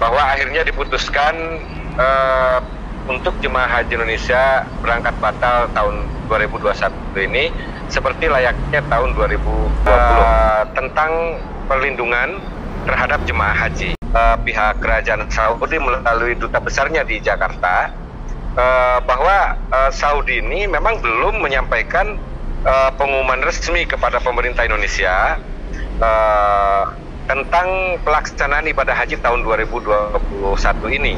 bahwa akhirnya diputuskan untuk jemaah haji Indonesia berangkat batal tahun 2021 ini seperti layaknya tahun 2020 tentang perlindungan terhadap jemaah haji. Pihak kerajaan Saudi melalui duta besarnya di Jakarta bahwa Saudi ini memang belum menyampaikan pengumuman resmi kepada pemerintah Indonesia tentang pelaksanaan ibadah haji tahun 2021 ini.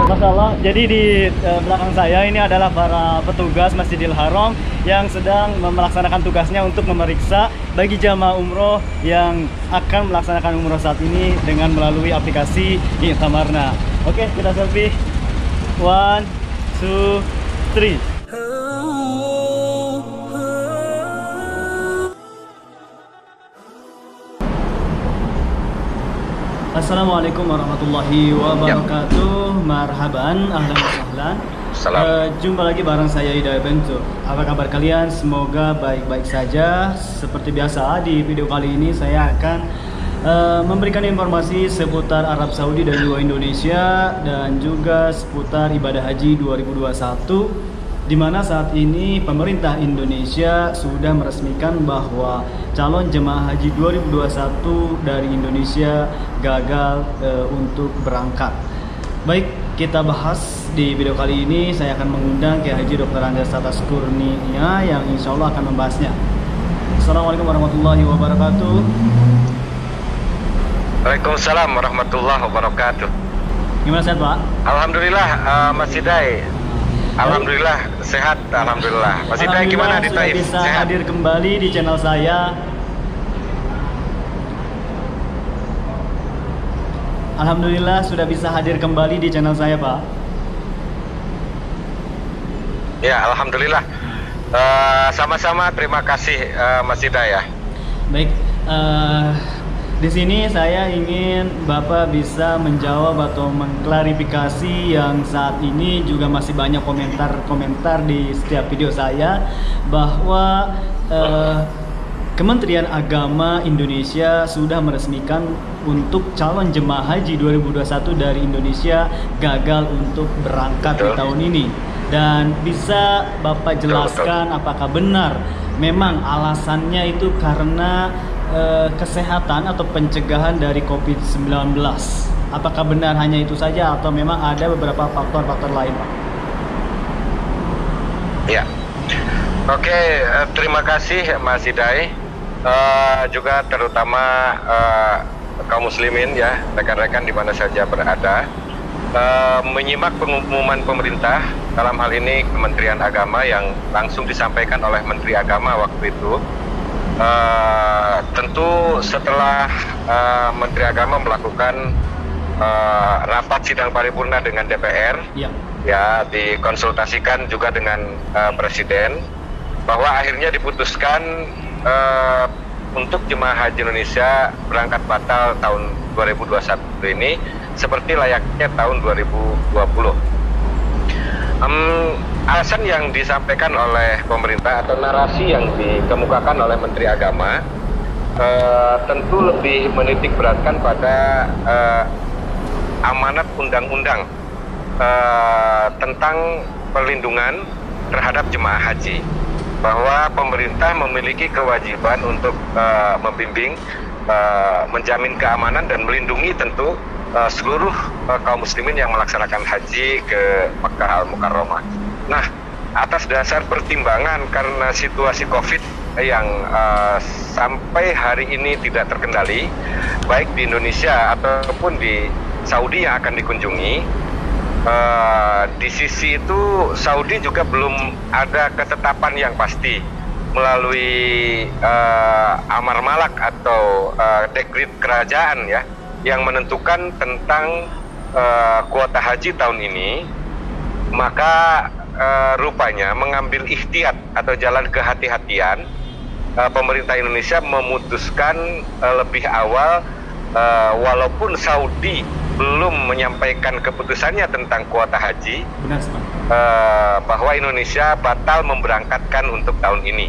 Masalah, jadi di belakang saya ini adalah para petugas Masjidil Haram yang sedang melaksanakan tugasnya untuk memeriksa bagi jamaah umroh yang akan melaksanakan umroh saat ini dengan melalui aplikasi I'tamarna. Oke, kita selfie. 1, 2, 3. Assalamualaikum warahmatullahi wabarakatuh. Marhaban, ahlan wa sahlan. Jumpa lagi bareng saya Hidayah Benzo. Apa kabar kalian? Semoga baik-baik saja. Seperti biasa, di video kali ini saya akan memberikan informasi seputar Arab Saudi dan juga Indonesia, dan juga seputar ibadah haji 2021, di mana saat ini pemerintah Indonesia sudah meresmikan bahwa calon jemaah haji 2021 dari Indonesia gagal untuk berangkat. Baik, kita bahas di video kali ini. Saya akan mengundang Kiai Haji Dr. Andes Tatas Kurnia yang insya Allah akan membahasnya. Assalamualaikum warahmatullahi wabarakatuh. Waalaikumsalam warahmatullahi wabarakatuh. Gimana, sehat Pak? Alhamdulillah, Mas Hidayah. Alhamdulillah sehat, alhamdulillah. Mas Hidayah gimana di Taif? Bisa sehat? Hadir kembali di channel saya. Alhamdulillah sudah bisa hadir kembali di channel saya, Pak. Ya, alhamdulillah. Sama-sama, terima kasih Mas Hidayah. Baik, di sini saya ingin Bapak bisa menjawab atau mengklarifikasi yang saat ini juga masih banyak komentar-komentar di setiap video saya, bahwa Kementerian Agama Indonesia sudah meresmikan untuk calon jemaah haji 2021 dari Indonesia gagal untuk berangkat di tahun ini. Dan bisa Bapak jelaskan apakah benar memang alasannya itu karena kesehatan atau pencegahan dari COVID-19? Apakah benar hanya itu saja atau memang ada beberapa faktor-faktor lain, Pak? Ya, oke, terima kasih Mas Hidayah. Juga terutama kaum muslimin ya, rekan-rekan di mana saja berada, menyimak pengumuman pemerintah, dalam hal ini Kementerian Agama yang langsung disampaikan oleh Menteri Agama waktu itu. Tentu setelah Menteri Agama melakukan rapat sidang paripurna dengan DPR, ya dikonsultasikan juga dengan Presiden, bahwa akhirnya diputuskan untuk jemaah haji Indonesia berangkat batal tahun 2021 ini seperti layaknya tahun 2020. Alasan yang disampaikan oleh pemerintah atau narasi yang dikemukakan oleh Menteri Agama tentu lebih menitik beratkan pada amanat undang-undang tentang perlindungan terhadap jemaah haji, bahwa pemerintah memiliki kewajiban untuk membimbing, menjamin keamanan dan melindungi tentu seluruh kaum muslimin yang melaksanakan haji ke Makkah Al-Mukarramah. Nah, atas dasar pertimbangan karena situasi COVID yang sampai hari ini tidak terkendali, baik di Indonesia ataupun di Saudi yang akan dikunjungi, di sisi itu Saudi juga belum ada ketetapan yang pasti melalui amar malak atau dekret kerajaan ya, yang menentukan tentang kuota haji tahun ini. Maka rupanya mengambil ikhtiyat atau jalan kehati-hatian, pemerintah Indonesia memutuskan lebih awal, walaupun Saudi belum menyampaikan keputusannya tentang kuota haji, bahwa Indonesia batal memberangkatkan untuk tahun ini.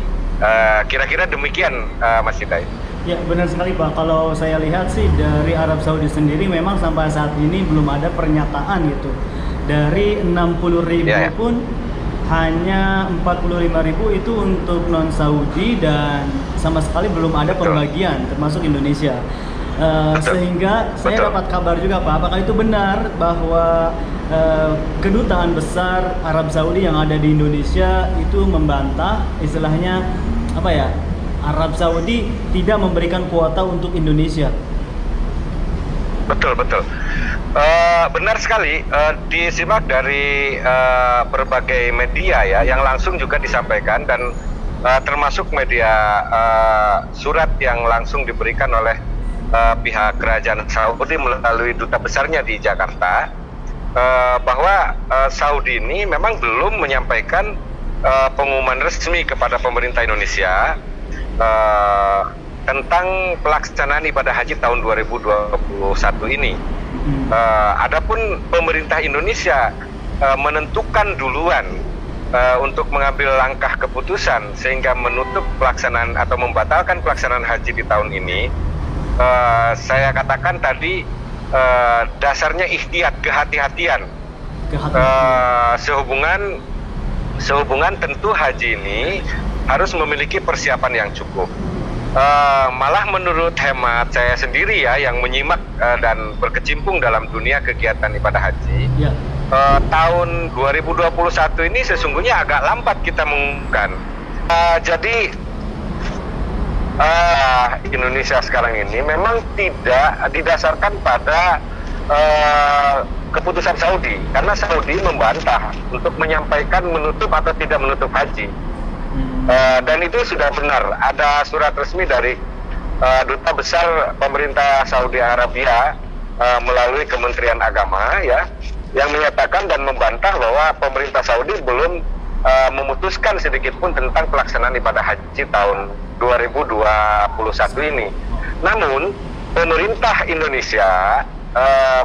Kira-kira demikian, Mas Hidayah. Ya benar sekali Pak, kalau saya lihat sih dari Arab Saudi sendiri memang sampai saat ini belum ada pernyataan gitu. Dari 60.000 pun hanya 45.000 itu untuk non Saudi dan sama sekali belum ada pembagian termasuk Indonesia. Sehingga saya dapat kabar juga Pak, apakah itu benar bahwa kedutaan besar Arab Saudi yang ada di Indonesia itu membantah istilahnya apa ya, Arab Saudi tidak memberikan kuota untuk Indonesia. Betul. Benar sekali, disimak dari berbagai media ya, yang langsung juga disampaikan dan termasuk media surat yang langsung diberikan oleh pihak kerajaan Saudi melalui duta besarnya di Jakarta, bahwa Saudi ini memang belum menyampaikan pengumuman resmi kepada pemerintah Indonesia tentang pelaksanaan ibadah haji tahun 2021 ini. Adapun pemerintah Indonesia menentukan duluan untuk mengambil langkah keputusan sehingga menutup pelaksanaan atau membatalkan pelaksanaan haji di tahun ini, saya katakan tadi dasarnya ikhtiyat, kehati-hatian. Sehubungan tentu haji ini harus memiliki persiapan yang cukup. Malah menurut hemat saya sendiri ya, yang menyimak dan berkecimpung dalam dunia kegiatan ibadah haji, tahun 2021 ini sesungguhnya agak lambat kita mengumumkan. Jadi Indonesia sekarang ini memang tidak didasarkan pada keputusan Saudi, karena Saudi membantah untuk menyampaikan menutup atau tidak menutup haji. Dan itu sudah benar, ada surat resmi dari Duta Besar Pemerintah Saudi Arabia melalui Kementerian Agama ya, yang menyatakan dan membantah bahwa pemerintah Saudi belum memutuskan sedikit pun tentang pelaksanaan ibadah haji tahun 2021 ini. Namun pemerintah Indonesia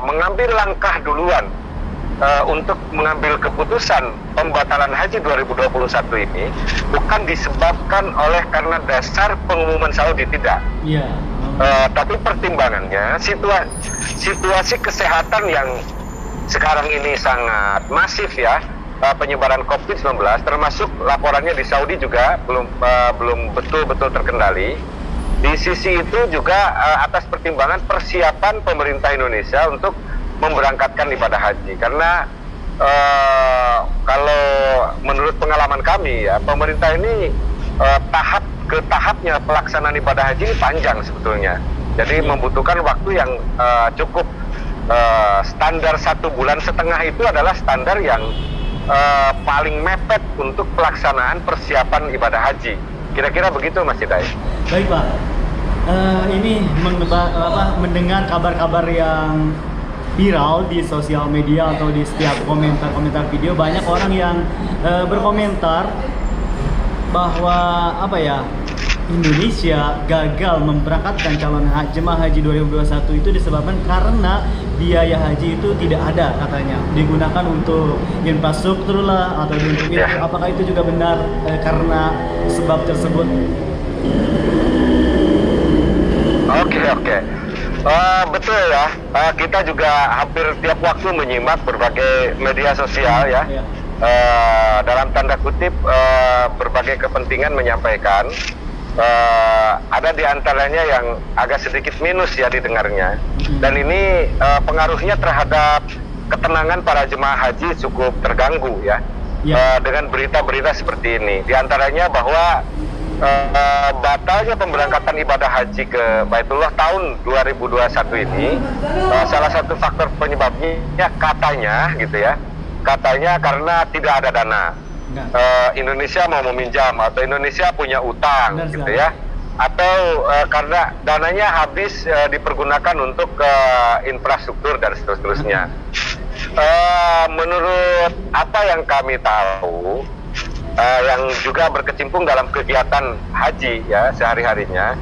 mengambil langkah duluan untuk mengambil keputusan pembatalan haji 2021 ini bukan disebabkan oleh karena dasar pengumuman Saudi, tidak. Tapi pertimbangannya situasi kesehatan yang sekarang ini sangat masif ya, penyebaran COVID-19, termasuk laporannya di Saudi juga belum betul-betul terkendali. Di sisi itu juga atas pertimbangan persiapan pemerintah Indonesia untuk memberangkatkan ibadah haji, karena kalau menurut pengalaman kami ya, pemerintah ini tahapnya pelaksanaan ibadah haji ini panjang sebetulnya, jadi membutuhkan waktu yang cukup. Standar 1,5 bulan itu adalah standar yang paling mepet untuk pelaksanaan persiapan ibadah haji. Kira-kira begitu Mas Hidayat. Baik Pak, ini mendengar kabar-kabar yang viral di sosial media atau di setiap komentar-komentar video, banyak orang yang berkomentar bahwa Indonesia gagal memberangkatkan calon jemaah haji 2021 itu disebabkan karena biaya haji itu tidak ada, katanya digunakan untuk infrastruktur lah atau untuk itu. Apakah itu juga benar karena sebab tersebut? Oke. Betul ya, kita juga hampir tiap waktu menyimak berbagai media sosial ya. Dalam tanda kutip berbagai kepentingan menyampaikan, ada di antaranya yang agak sedikit minus ya didengarnya, dan ini pengaruhnya terhadap ketenangan para jemaah haji cukup terganggu ya, dengan berita-berita seperti ini. Di antaranya bahwa batalnya pemberangkatan ibadah haji ke Baitullah tahun 2021 ini, salah satu faktor penyebabnya katanya karena tidak ada dana. Indonesia mau meminjam atau Indonesia punya utang gitu ya, atau karena dananya habis dipergunakan untuk infrastruktur dan seterusnya. Menurut apa yang kami tahu, yang juga berkecimpung dalam kegiatan haji ya sehari-harinya,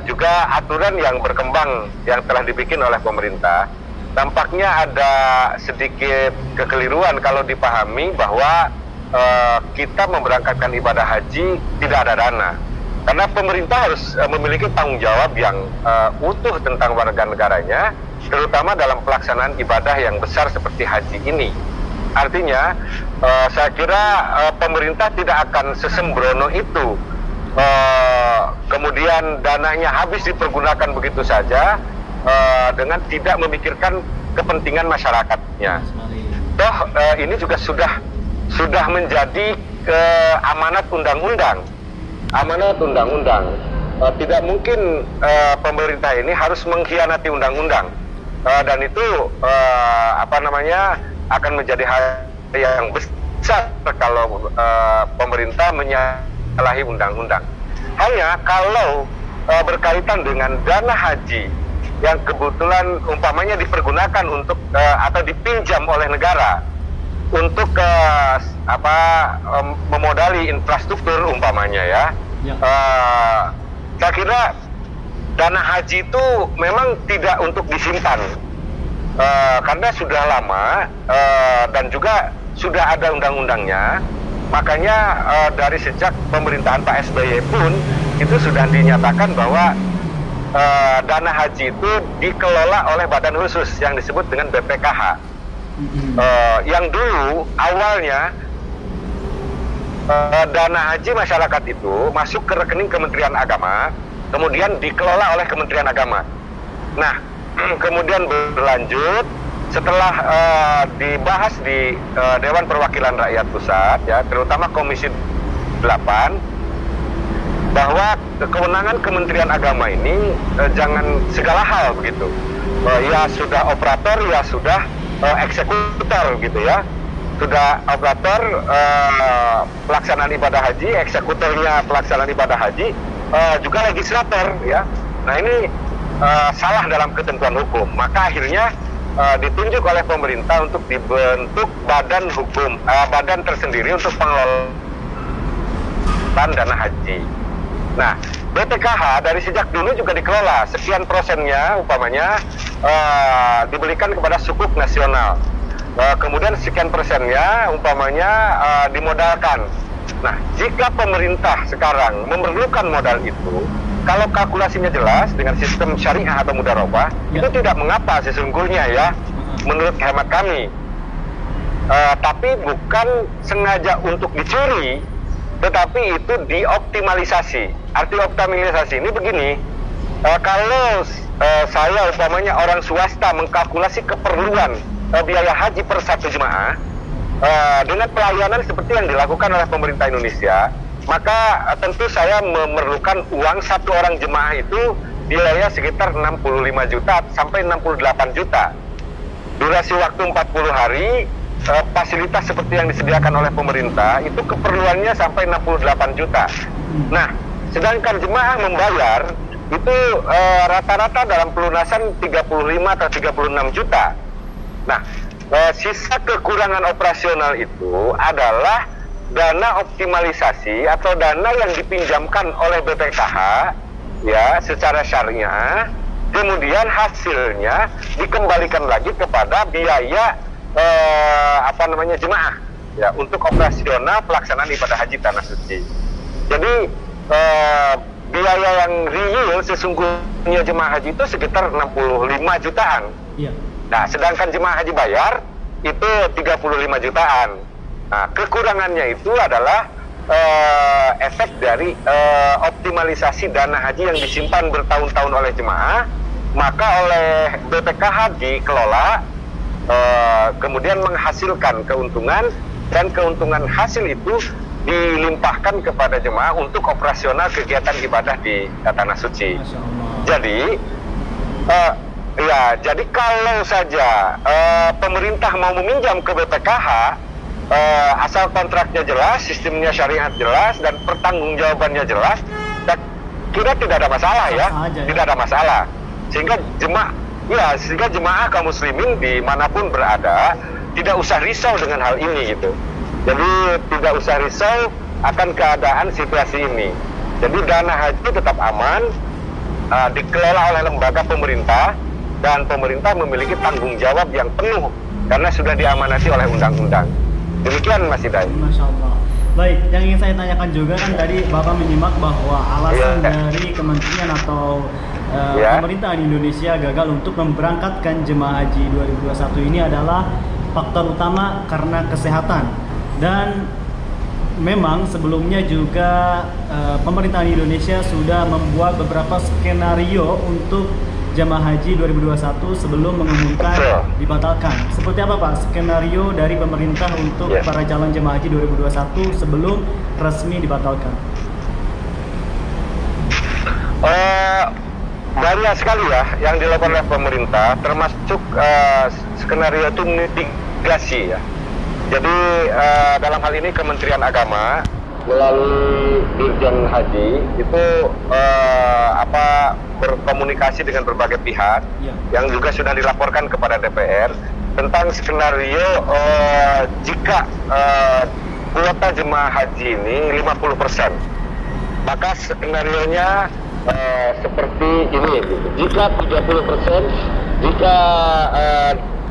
juga aturan yang berkembang yang telah dibikin oleh pemerintah, tampaknya ada sedikit kekeliruan kalau dipahami bahwa kita memberangkatkan ibadah haji tidak ada dana. Karena pemerintah harus memiliki tanggung jawab yang utuh tentang warga negaranya, terutama dalam pelaksanaan ibadah yang besar seperti haji ini. Artinya, saya kira pemerintah tidak akan sesembrono itu. Kemudian dananya habis dipergunakan begitu saja dengan tidak memikirkan kepentingan masyarakatnya. Toh ini juga sudah menjadi amanat undang-undang. Amanat undang-undang. Tidak mungkin pemerintah ini harus mengkhianati undang-undang, dan itu akan menjadi hal yang besar kalau pemerintah menyalahi undang-undang. Hanya kalau berkaitan dengan dana haji yang kebetulan umpamanya dipergunakan untuk atau dipinjam oleh negara untuk memodali infrastruktur umpamanya ya. Saya kira dana haji itu memang tidak untuk disimpan, karena sudah lama dan juga sudah ada undang-undangnya. Makanya dari sejak pemerintahan Pak SBY pun itu sudah dinyatakan bahwa dana haji itu dikelola oleh badan khusus yang disebut dengan BPKH. Yang dulu awalnya dana haji masyarakat itu masuk ke rekening Kementerian Agama, kemudian dikelola oleh Kementerian Agama. Nah, kemudian berlanjut setelah dibahas di Dewan Perwakilan Rakyat Pusat, ya, terutama Komisi 8, bahwa kewenangan Kementerian Agama ini jangan segala hal begitu. Ya sudah operator, ya sudah eksekutor gitu ya. Sudah operator pelaksanaan ibadah haji, eksekutornya pelaksanaan ibadah haji, juga legislator ya. Nah ini salah dalam ketentuan hukum. Maka akhirnya ditunjuk oleh pemerintah untuk dibentuk badan hukum, badan tersendiri untuk pengelolaan dana haji. Nah, BPKH dari sejak dulu juga dikelola, sekian persennya umpamanya diberikan kepada sukuk nasional. Kemudian sekian persennya umpamanya dimodalkan. Nah, jika pemerintah sekarang memerlukan modal itu, kalau kalkulasinya jelas dengan sistem syariah atau mudharabah, itu tidak mengapa sesungguhnya ya, menurut hemat kami. Tapi bukan sengaja untuk dicuri, tetapi itu dioptimalisasi. Arti optimalisasi ini begini, kalau saya umpamanya orang swasta mengkalkulasi keperluan biaya haji per satu jemaah dengan pelayanan seperti yang dilakukan oleh pemerintah Indonesia, maka tentu saya memerlukan uang satu orang jemaah itu biaya sekitar 65 juta sampai 68 juta. Durasi waktu 40 hari, fasilitas seperti yang disediakan oleh pemerintah itu keperluannya sampai 68 juta. Nah, sedangkan jemaah membayar itu rata-rata dalam pelunasan 35 atau 36 juta. Nah, sisa kekurangan operasional itu adalah dana optimalisasi atau dana yang dipinjamkan oleh BPKH ya secara syariah, kemudian hasilnya dikembalikan lagi kepada biaya jemaah ya untuk operasional pelaksanaan ibadah haji tanah suci. Jadi biaya yang real sesungguhnya jemaah haji itu sekitar 65 jutaan. Iya. Nah, sedangkan jemaah haji bayar itu 35 jutaan. Nah, kekurangannya itu adalah efek dari optimalisasi dana haji yang disimpan bertahun-tahun oleh jemaah, maka oleh BPKH dikelola, kemudian menghasilkan keuntungan, dan keuntungan hasil itu dilimpahkan kepada jemaah untuk operasional kegiatan ibadah di tanah suci. Jadi jadi kalau saja pemerintah mau meminjam ke BPKH, asal kontraknya jelas, sistemnya syariat jelas, dan pertanggungjawabannya jelas, kira tidak ada masalah ya, tidak ada masalah. Sehingga jemaah kaum muslimin dimanapun berada tidak usah risau dengan hal ini gitu. Jadi tidak usah risau akan keadaan situasi ini. Jadi dana haji tetap aman, dikelola oleh lembaga pemerintah, dan pemerintah memiliki tanggung jawab yang penuh karena sudah diamanati oleh undang-undang. Demikian Mas Hidayat. Masya Allah. Baik, yang ingin saya tanyakan juga kan tadi Bapak menyimak bahwa alasan dari kementerian atau pemerintahan Indonesia gagal untuk memberangkatkan jemaah haji 2021 ini adalah faktor utama karena kesehatan. Dan memang sebelumnya juga pemerintahan Indonesia sudah membuat beberapa skenario untuk jemaah haji 2021 sebelum mengumumkan dibatalkan. Seperti apa Pak skenario dari pemerintah untuk para calon jemaah haji 2021 sebelum resmi dibatalkan? Banyak sekali ya yang dilakukan oleh pemerintah, termasuk skenario itu mitigasi ya. Jadi dalam hal ini Kementerian Agama melalui Dirjen Haji itu berkomunikasi dengan berbagai pihak yang juga sudah dilaporkan kepada DPR tentang skenario jika kuota jemaah haji ini 50%, maka skenarionya seperti ini, jika 30%, jika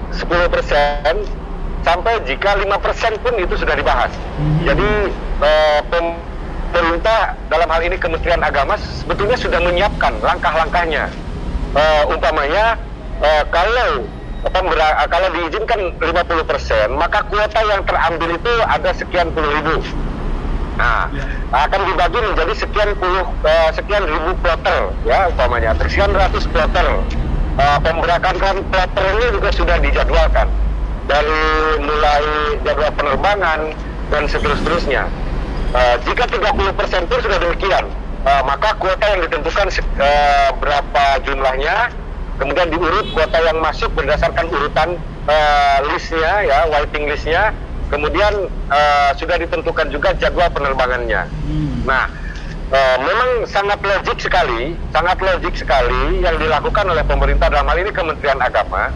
10%, sampai jika 5% pun itu sudah dibahas. Jadi pemerintah dalam hal ini Kementerian Agama sebetulnya sudah menyiapkan langkah-langkahnya. Umpamanya kalau diizinkan 50%, maka kuota yang terambil itu ada sekian puluh ribu. Nah, akan dibagi menjadi sekian ribu plotter ya, umpamanya sekian ratus plotter. Pemberangkatan plotter ini juga sudah dijadwalkan dari mulai jadwal penerbangan dan seterusnya. Jika 30% pun sudah demikian, maka kuota yang ditentukan berapa jumlahnya, kemudian diurut kuota yang masuk berdasarkan urutan listnya ya, waiting listnya, kemudian sudah ditentukan juga jadwal penerbangannya. Nah, memang sangat logik sekali yang dilakukan oleh pemerintah dalam hal ini Kementerian Agama.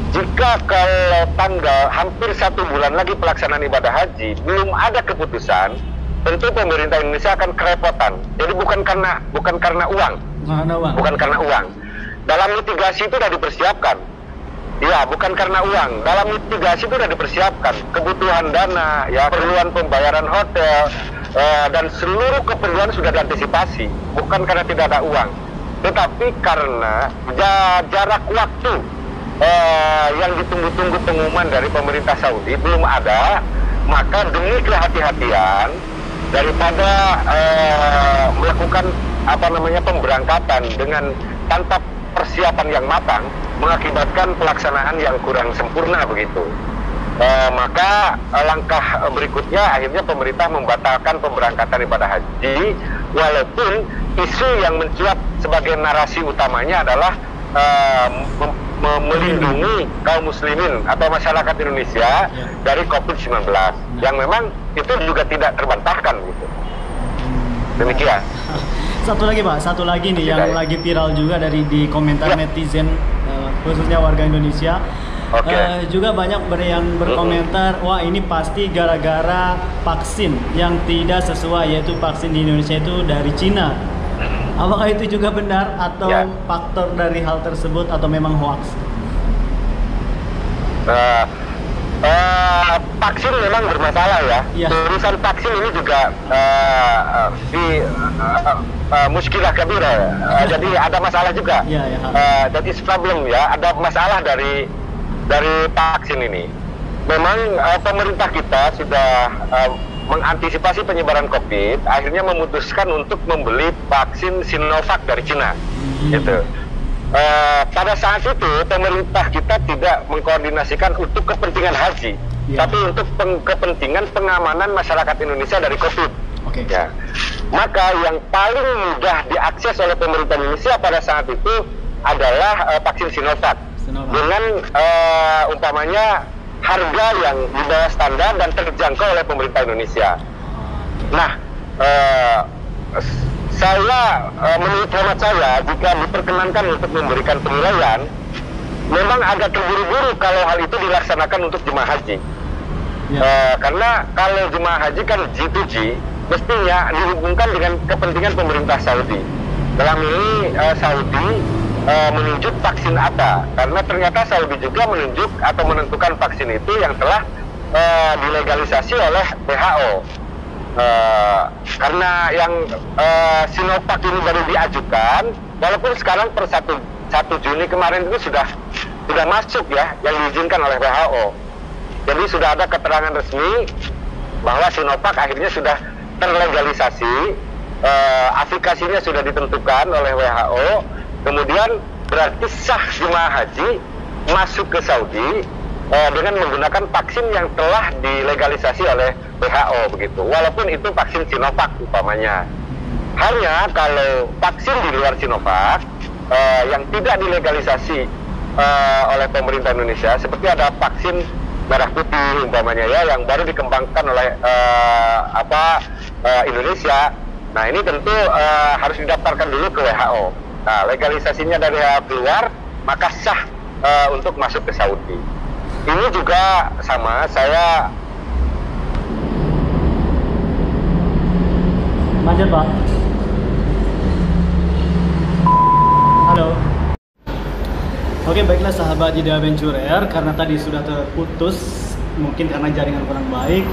Jika kalau tanggal hampir 1 bulan lagi pelaksanaan ibadah haji belum ada keputusan, tentu pemerintah Indonesia akan kerepotan. Jadi bukan karena uang. Dalam mitigasi itu sudah dipersiapkan. Ya, bukan karena uang. Dalam mitigasi itu sudah dipersiapkan kebutuhan dana, ya, perluan pembayaran hotel, dan seluruh keperluan sudah diantisipasi. Bukan karena tidak ada uang, tetapi karena jarak waktu yang ditunggu-tunggu pengumuman dari pemerintah Saudi belum ada, maka demi kehati-hatian daripada melakukan pemberangkatan dengan tanpa persiapan yang matang mengakibatkan pelaksanaan yang kurang sempurna begitu. Maka langkah berikutnya akhirnya pemerintah membatalkan pemberangkatan ibadah haji, walaupun isu yang mencuat sebagai narasi utamanya adalah melindungi kaum muslimin atau masyarakat Indonesia dari COVID-19, yang memang itu juga tidak terbantahkan gitu. Demikian. Satu lagi nih yang lagi viral juga di komentar netizen, khususnya warga Indonesia. Juga banyak yang berkomentar, wah ini pasti gara-gara vaksin yang tidak sesuai, yaitu vaksin di Indonesia itu dari Cina. Apakah itu juga benar atau faktor dari hal tersebut atau memang hoax? Vaksin memang bermasalah ya. Urusan vaksin ini juga muskilah kabira. Jadi ada masalah juga. Jadi problem ya, ada masalah dari vaksin ini. Memang pemerintah kita sudah mengantisipasi penyebaran COVID, akhirnya memutuskan untuk membeli vaksin Sinovac dari Cina. Gitu. Pada saat itu pemerintah kita tidak mengkoordinasikan untuk kepentingan haji, tapi untuk kepentingan pengamanan masyarakat Indonesia dari COVID. Ya. Maka yang paling mudah diakses oleh pemerintah Indonesia pada saat itu adalah vaksin Sinovac. Dengan umpamanya harga yang di bawah standar dan terjangkau oleh pemerintah Indonesia. Nah, menurut hemat saya, jika diperkenankan untuk memberikan penilaian, memang agak terburu-buru kalau hal itu dilaksanakan untuk jemaah haji. Karena kalau jemaah haji kan G2G, mestinya dihubungkan dengan kepentingan pemerintah Saudi. Dalam ini Saudi menunjuk vaksin apa, karena ternyata Saudi juga menunjuk atau menentukan vaksin itu yang telah dilegalisasi oleh WHO. Karena yang Sinovac ini baru diajukan, walaupun sekarang per 1 Juni kemarin itu sudah masuk ya, yang diizinkan oleh WHO. Jadi sudah ada keterangan resmi bahwa Sinovac akhirnya sudah terlegalisasi, aplikasinya sudah ditentukan oleh WHO. Kemudian berarti sah jemaah haji masuk ke Saudi dengan menggunakan vaksin yang telah dilegalisasi oleh WHO begitu. Walaupun itu vaksin Sinovac umpamanya. Hanya kalau vaksin di luar Sinovac yang tidak dilegalisasi oleh pemerintah Indonesia, seperti ada vaksin merah putih umpamanya ya, yang baru dikembangkan oleh Indonesia. Nah ini tentu harus didaftarkan dulu ke WHO. Nah legalisasinya dari WHO keluar, maka sah untuk masuk ke Saudi. Ini juga sama, saya lanjut Pak. Halo. Oke, baiklah sahabat Ida Aventurer, karena tadi sudah terputus mungkin karena jaringan kurang baik.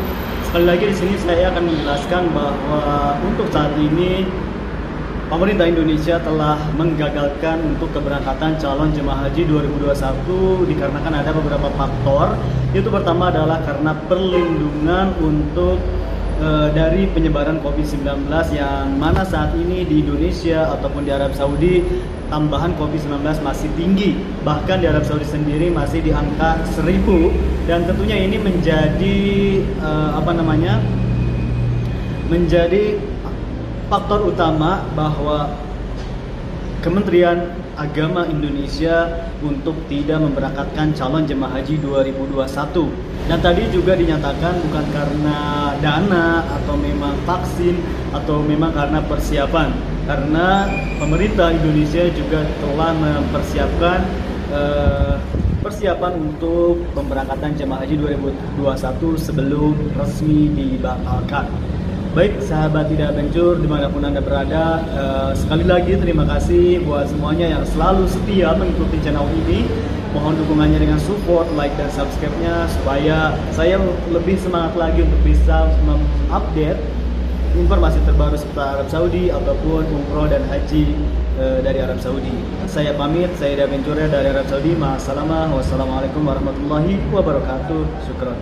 Sekali lagi di sini saya akan menjelaskan bahwa untuk saat ini pemerintah Indonesia telah menggagalkan untuk keberangkatan calon jemaah haji 2021 dikarenakan ada beberapa faktor. Itu pertama adalah karena perlindungan untuk dari penyebaran COVID-19 yang mana saat ini di Indonesia ataupun di Arab Saudi tambahan COVID-19 masih tinggi, bahkan di Arab Saudi sendiri masih di angka 1000, dan tentunya ini menjadi menjadi faktor utama bahwa Kementerian Agama Indonesia untuk tidak memberangkatkan calon jemaah haji 2021. Dan tadi juga dinyatakan bukan karena dana atau memang vaksin atau memang karena persiapan, karena pemerintah Indonesia juga telah mempersiapkan persiapan untuk pemberangkatan jemaah haji 2021 sebelum resmi dibatalkan. Baik sahabat Ida Adventure dimanapun Anda berada, sekali lagi terima kasih buat semuanya yang selalu setia mengikuti channel ini. Mohon dukungannya dengan support, like dan subscribe-nya supaya saya lebih semangat lagi untuk bisa mengupdate informasi terbaru seputar Arab Saudi ataupun umroh dan haji dari Arab Saudi. Saya pamit, saya Ida Adventure dari Arab Saudi. Wassalamualaikum warahmatullahi wabarakatuh. Syukran.